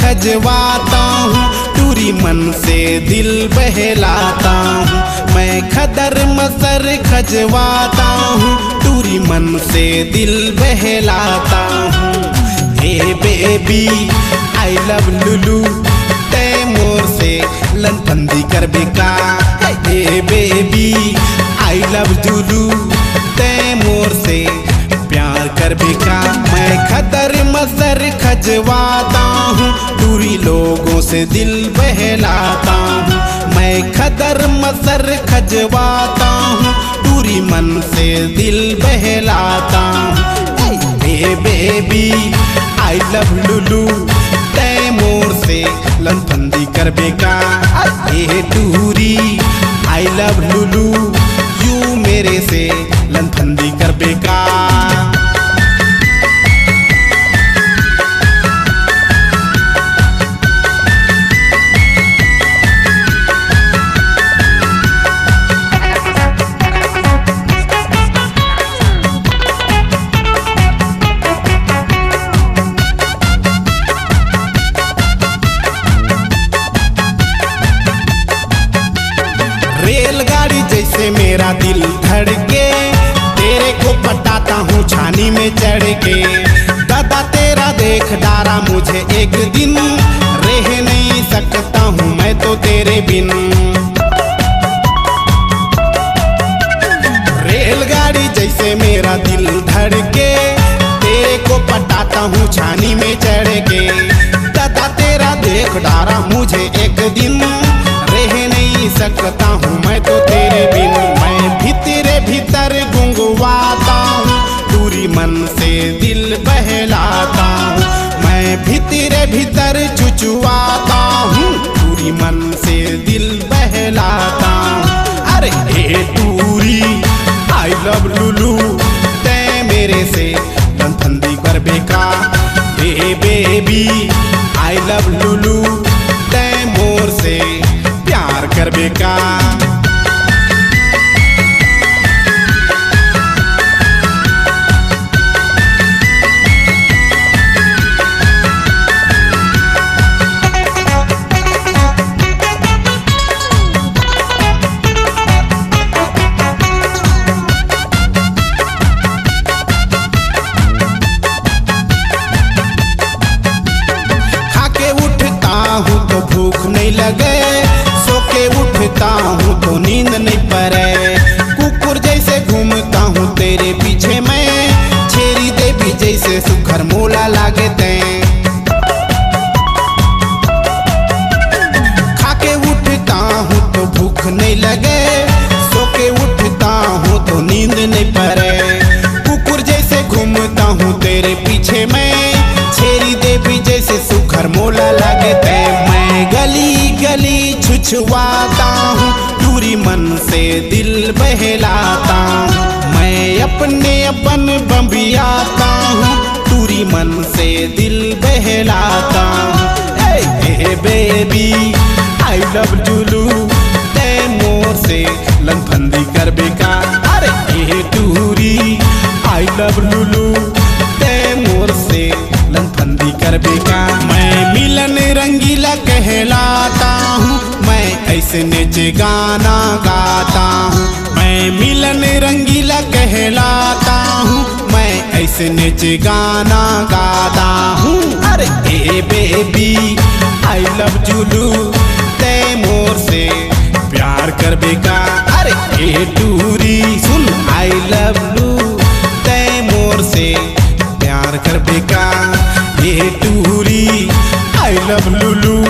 खजवाता हूँ, टूरी मन से दिल बहलाता हूँ। मैं खदर मसर खजवाता हूँ, टूरी मन से दिल बहलाता हूँ। हे बेबी आई लव लुलू, ते मोर से लनफंदी कर बेका। हे बेबी आई लव लुलू, ते मोर से प्यार कर बेका। मैं खदर मसर खजवाता हूँ, दूरी लोगों से दिल बहलाता हूँ। मैं खदर मसर खजवाता हूँ, दूरी मन से दिल बहलाता हूँ। हे बेबी आई लव लुलू, ते मोर से लनफंदी कर बेका। हे दूरी आई लव लुलू, यू मेरे से लनफंदी कर बेका। रेलगाड़ी जैसे मेरा दिल धड़के, तेरे को पटाता हूँ छानी में चढ़ के। दादा तेरा देख डारा मुझे एक दिन, रह नहीं सकता हूँ मैं तो तेरे बिन। रेलगाड़ी जैसे मेरा दिल धड़के, तेरे को पटाता हूँ छानी में चढ़ के। दादा तेरा देख डारा मुझे एक दिन, रह नहीं सकता हूँ मैं तो तेरे बिन। मैं भीतरे भीतर गुंगवाता हूँ, दूरी मन से दिल बहलाता हूँ। मैं भीतरे भीतर चुचुआता हूँ, दूरी मन से दिल बहलाता हूँ। अरे हे दूरी आई लव लुलू, ते मेरे से लनफंदी कर बेका। हे बेबी आई लव लुलू, ते मोर से प्यार कर बेका। खाके उठता हूँ तो भूख नहीं लगे, सो के उठता हूँ तो नींद नहीं पड़े। कुकुर जैसे घूमता हूँ तेरे पीछे मैं, छेरी देवी जैसे सुखर मोला लागे ते। खाके उठता हूँ तो भूख नहीं लगे, सो के उठता हूँ तो नींद नहीं पड़े। कुकुर जैसे घूमता हूँ तेरे पीछे मैं, छेरी देवी जैसे सुखर मोला लागे ते। मैं गली गली छुछवाता हूँ, दूरी मन से दिल बहलाता हूँ। मैं अपने अपन बम्बियाता हूँ, दूरी मन से दिल बहलाता हूँ। हे बेबी आई लव लुलू, ते मोर से लनफंदी कर बेका। अरे हे दूरी आई लव लुलू, ते मोर से लनफंदी कर बेका। मैं मिलन रंगीला कहलाता हूँ, मैं ऐसे नेचे गाना गाता हूँ। मैं मिलन रंगीला कहलाता हूँ, मैं ऐसे नेचे गाना गाता हूँ। अरे हे बेबी आई लव लुलू, ते मोर से प्यार कर बेका। अरे हे दूरी सुन आई लव लू, ते मोर से प्यार कर बेका। ये दूरी आई लव लुलू।